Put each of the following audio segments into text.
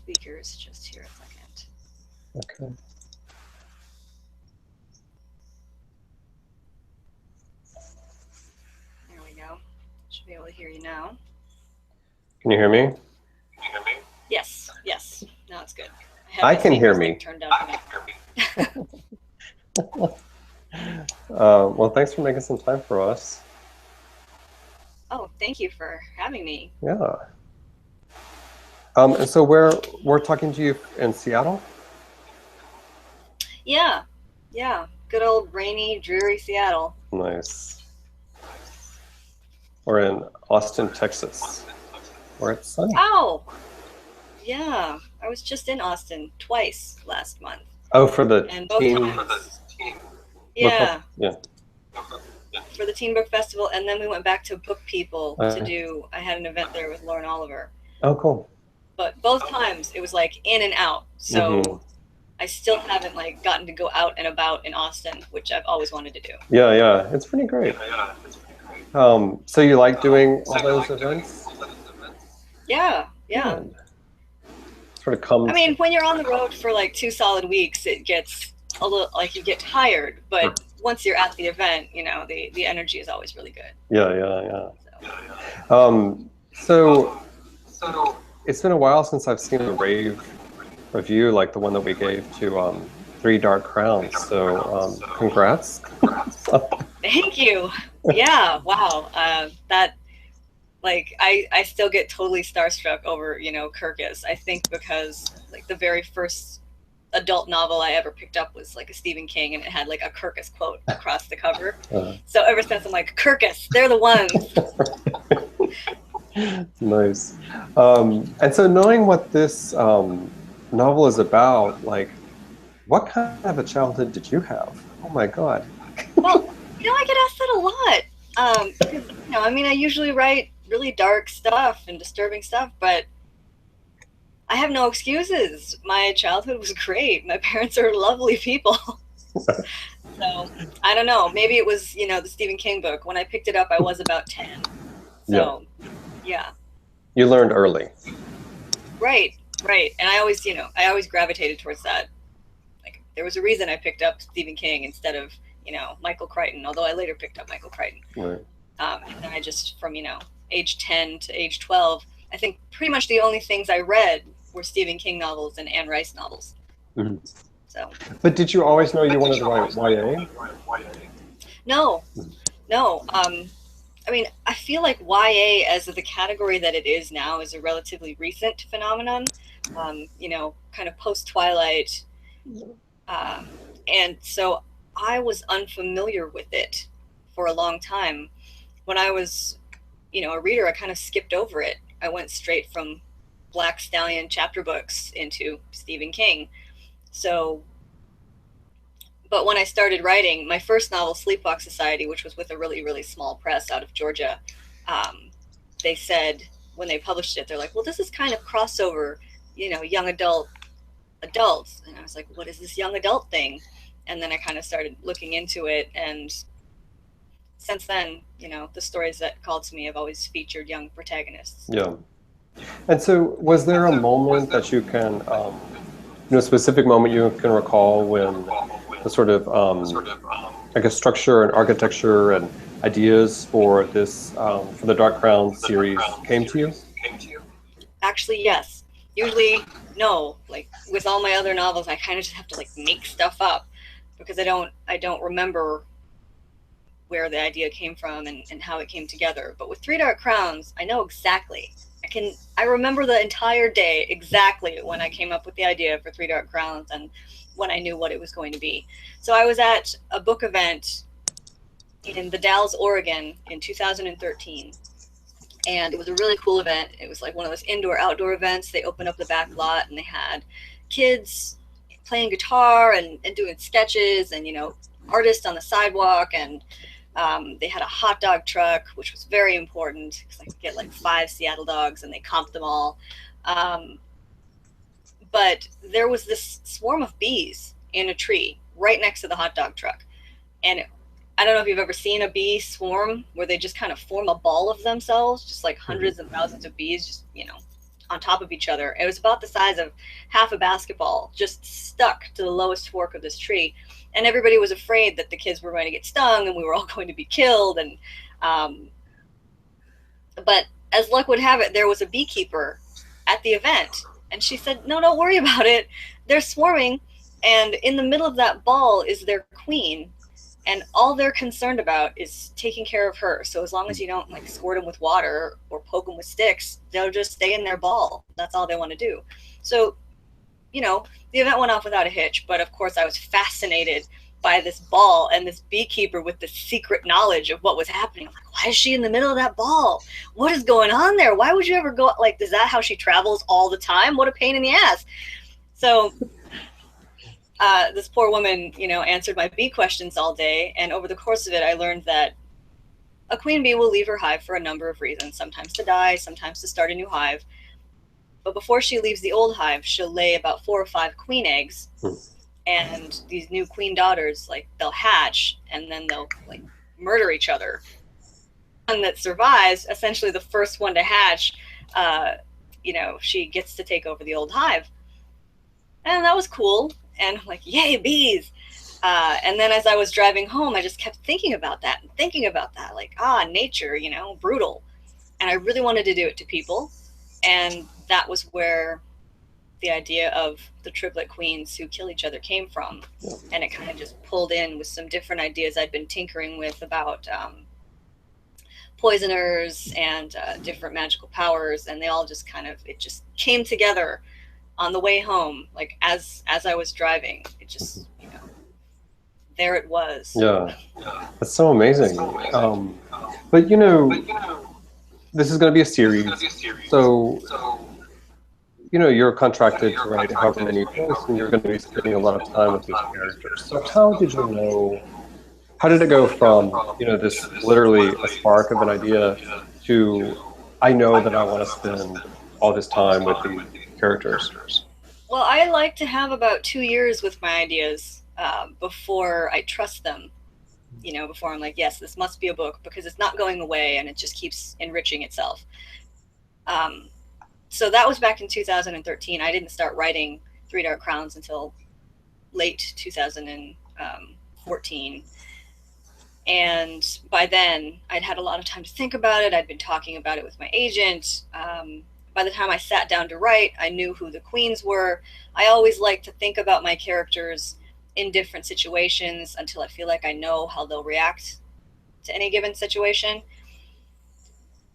speakers just here a second. Okay. There we go. Should be able to hear you now. Can you hear me? Yes, yes. Now it's good. I can hear me. Turned down for me. Well, thanks for making some time for us. Oh, thank you for having me. Yeah. And so we're talking to you in Seattle? Yeah, yeah. Good old rainy, dreary Seattle. Nice. We're in Austin, Texas, where it's sunny. Oh, yeah. I was just in Austin twice last month. Oh, for the And both teen. times. Yeah. Yeah. For the Teen Book Festival, and then we went back to Book People to do. I had an event there with Lauren Oliver. Oh, cool. But both times it was like in and out. So I still haven't like gotten to go out and about in Austin, which I've always wanted to do. Yeah, yeah, it's pretty great. So you like doing all those events? Yeah, yeah. Good. Sort of comes. I mean, when you're on the road for like 2 solid weeks, it gets a little like you get tired, but once you're at the event, you know, the energy is always really good. Yeah, yeah, yeah. So it's been a while since I've seen a rave review like the one that we gave to Three Dark Crowns. So congrats. Thank you. Yeah, wow. That like I still get totally starstruck over, you know, Kirkus. I think because like the very first adult novel I ever picked up was like a Stephen King, and it had like a Kirkus quote across the cover. So ever since I'm like, Kirkus, they're the ones. Nice. And so knowing what this novel is about, like, what kind of a childhood did you have? Oh my God. Well, you know, I get asked that a lot. Because, you know, I mean, I usually write really dark stuff and disturbing stuff, but I have no excuses. My childhood was great. My parents are lovely people. So I don't know. Maybe it was, you know, the Stephen King book. When I picked it up, I was about 10. So, yeah. You learned early. Right, right. And I always, you know, I always gravitated towards that. Like, there was a reason I picked up Stephen King instead of, you know, Michael Crichton, although I later picked up Michael Crichton. Right. And I just, from, you know, age 10 to age 12, I think pretty much the only things I read were Stephen King novels and Anne Rice novels. Mm-hmm. So. But did you always know you wanted to write YA? No, no. I mean, I feel like YA as the category that it is now is a relatively recent phenomenon, you know, kind of post-Twilight. And so I was unfamiliar with it for a long time. When I was, you know, a reader, I kind of skipped over it. I went straight from Black Stallion chapter books into Stephen King. So, but when I started writing my first novel, Sleepwalk Society, which was with a really, really small press out of Georgia, they said when they published it, they're like, well, this is kind of crossover, you know, young adults. And I was like, what is this young adult thing? And then I kind of started looking into it. And since then, you know, the stories that called to me have always featured young protagonists. Yeah. And so was there a moment that you can, you know, a specific moment you can recall when the sort of, I guess, structure and architecture and ideas for this, for the Dark Crown series came to you? Actually, yes. Usually, no. Like with all my other novels, I kind of just have to like make stuff up because I don't remember where the idea came from and how it came together. But with Three Dark Crowns, I know exactly. I remember the entire day exactly when I came up with the idea for Three Dark Crowns and when I knew what it was going to be. So I was at a book event in the Dalles, Oregon in 2013. And it was a really cool event. It was like one of those indoor-outdoor events. They opened up the back lot and they had kids playing guitar and doing sketches and, you know, artists on the sidewalk. And they had a hot dog truck, which was very important because I could get like 5 Seattle dogs and they comped them all. But there was this swarm of bees in a tree right next to the hot dog truck. And I don't know if you've ever seen a bee swarm where they just kind of form a ball of themselves, just like hundreds and thousands of bees, just, you know, on top of each other. It was about the size of half a basketball, just stuck to the lowest fork of this tree. And everybody was afraid that the kids were going to get stung and we were all going to be killed. And but as luck would have it, there was a beekeeper at the event, and she said, "No, don't worry about it. They're swarming, and in the middle of that ball is their queen, and all they're concerned about is taking care of her. So as long as you don't like squirt them with water or poke them with sticks, they'll just stay in their ball. That's all they want to do." So, you know, the event went off without a hitch, but of course I was fascinated by this ball and this beekeeper with the secret knowledge of what was happening. I'm like, why is she in the middle of that ball? What is going on there? Why would you ever go, like, is that how she travels all the time? What a pain in the ass. So this poor woman, you know, answered my bee questions all day. And over the course of it, I learned that a queen bee will leave her hive for a number of reasons, sometimes to die, sometimes to start a new hive. But before she leaves the old hive, she'll lay about 4 or 5 queen eggs. And these new queen daughters, like, they'll hatch and then they'll like murder each other. One that survives, essentially the first one to hatch, you know, she gets to take over the old hive. And that was cool. And I'm like, yay, bees. And then as I was driving home, I just kept thinking about that and thinking about that. Like, nature, you know, brutal. And I really wanted to do it to people. And that was where the idea of the triplet queens who kill each other came from. And it kind of just pulled in with some different ideas I'd been tinkering with about poisoners and different magical powers. And they all just kind of, it just came together on the way home. Like as I was driving, it just, you know, there it was. Yeah, that's so amazing. But you know, this is going to be a series. So, you know, you're contracted to write however many books, and you're going to be spending a lot of time with these characters. So how did you know, how did it go from, you know, this literally a spark of an idea to, I know that I want to spend all this time with these characters? Well, I like to have about 2 years with my ideas before I trust them. You know, before I'm like, yes, this must be a book, because it's not going away and it just keeps enriching itself. So that was back in 2013. I didn't start writing Three Dark Crowns until late 2014. And by then, I'd had a lot of time to think about it. I'd been talking about it with my agent. By the time I sat down to write, I knew who the queens were. I always like to think about my characters in different situations until I feel like I know how they'll react to any given situation.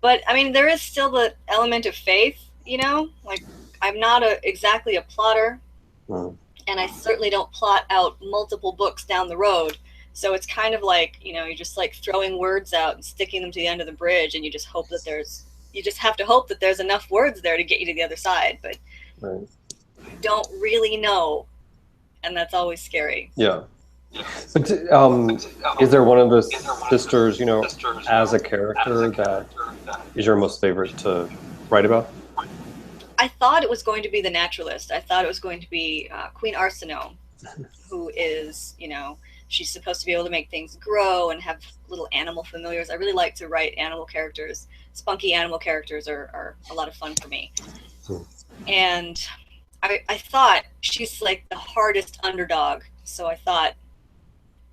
But I mean, there is still the element of faith, you know, like I'm not exactly a plotter, and I certainly don't plot out multiple books down the road. So it's kind of like, you know, you're just like throwing words out and sticking them to the end of the bridge, and you just hope that you just have to hope that there's enough words there to get you to the other side, but you don't really know. And that's always scary. Yeah. But is there one of the sisters, you know, as a character that is your most favorite to write about? I thought it was going to be the naturalist. I thought it was going to be Queen Arsinoe, who is, you know, she's supposed to be able to make things grow and have little animal familiars. I really like to write animal characters. Spunky animal characters are a lot of fun for me. And I thought she's like the hardest underdog. So I thought,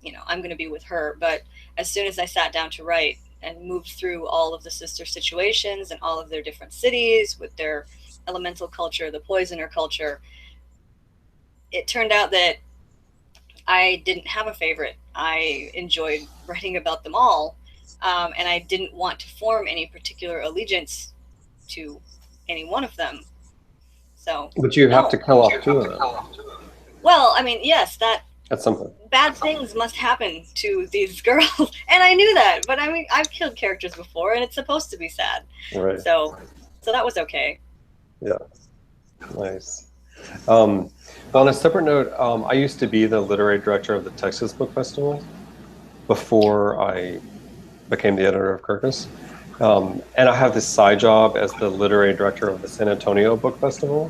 you know, I'm going to be with her. But as soon as I sat down to write and moved through all of the sister situations and all of their different cities with their elemental culture, the poisoner culture, it turned out that I didn't have a favorite. I enjoyed writing about them all. And I didn't want to form any particular allegiance to any one of them. So, but you have to kill off 2 of them. Well, I mean, yes, That's something. Bad things must happen to these girls, and I knew that. But I mean, I've killed characters before, and it's supposed to be sad. Right. So that was okay. Yeah. Nice. Well, on a separate note, I used to be the literary director of the Texas Book Festival before I became the editor of Kirkus. And I have this side job as the literary director of the San Antonio Book Festival,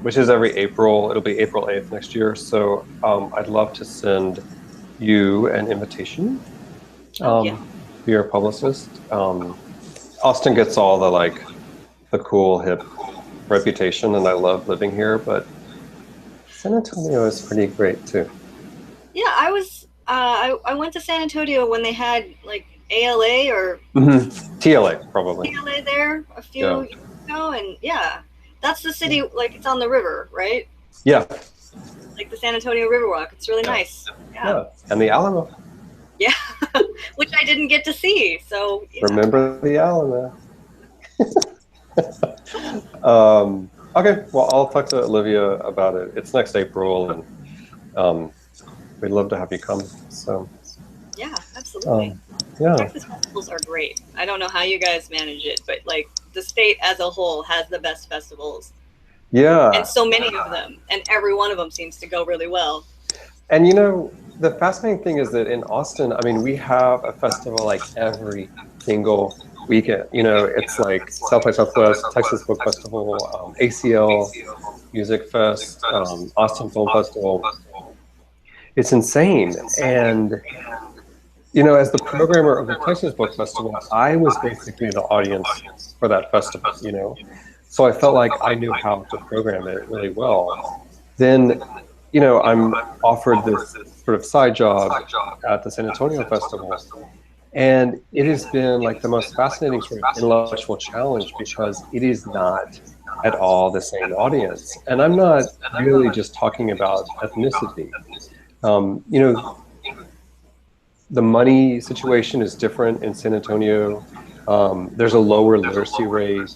which is every April. It'll be April 8th next year. So I'd love to send you an invitation. Be your publicist. Austin gets all the like the cool hip reputation, and I love living here, but San Antonio is pretty great too. Yeah, I went to San Antonio when they had like ALA or TLA, probably. TLA there a few Yeah. years ago, and yeah, that's the city. Like it's on the river, right? Yeah. Like the San Antonio Riverwalk. It's really Yeah. nice. Yeah. And the Alamo. Yeah, which I didn't get to see. So yeah. Remember the Alamo. Okay, well, I'll talk to Olivia about it. It's next April, and we'd love to have you come. So Yeah, absolutely. yeah, Texas festivals are great. I don't know how you guys manage it, but like the state as a whole has the best festivals, yeah. and so many of them, and every one of them seems to go really well. And you know, the fascinating thing is that in Austin, I mean, we have a festival like every single weekend. You know, it's like South by Southwest, Texas Book Festival, ACL Music Fest, Austin Film Festival. It's insane. And, you know, as the programmer of the Texas Book Festival, I was basically the audience for that festival, you know. So I felt like I knew how to program it really well. Then, you know, I'm offered this sort of side job at the San Antonio Festival. And it has been like the most fascinating sort of intellectual challenge because it is not at all the same audience. And I'm not really just talking about ethnicity. You know, the money situation is different in San Antonio. There's a lower literacy rate.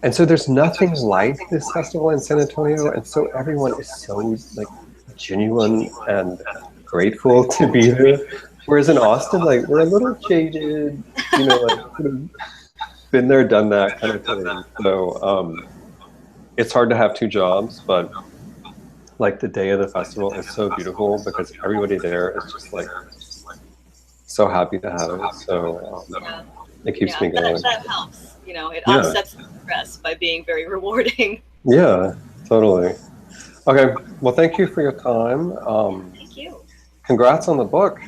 And so there's nothing like this festival in San Antonio. And so everyone is so like genuine and grateful to be there. Whereas in Austin, like we're a little jaded, you know, like sort of been there, done that kind of thing. So it's hard to have two jobs, but like the day of the festival is so beautiful because everybody there is just like so happy to have it. So it keeps me going. That helps. You know, it offsets the stress by being very rewarding. Yeah, totally. Okay, well, thank you for your time. Thank you. Congrats on the book.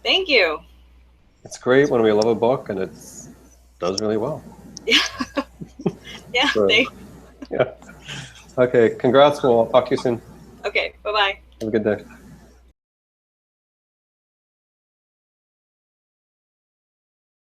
Thank you. It's great when we love a book and it does really well. Yeah. Yeah, So, thanks. yeah. Okay, congrats. We'll talk to you soon. Okay, bye-bye. Have a good day.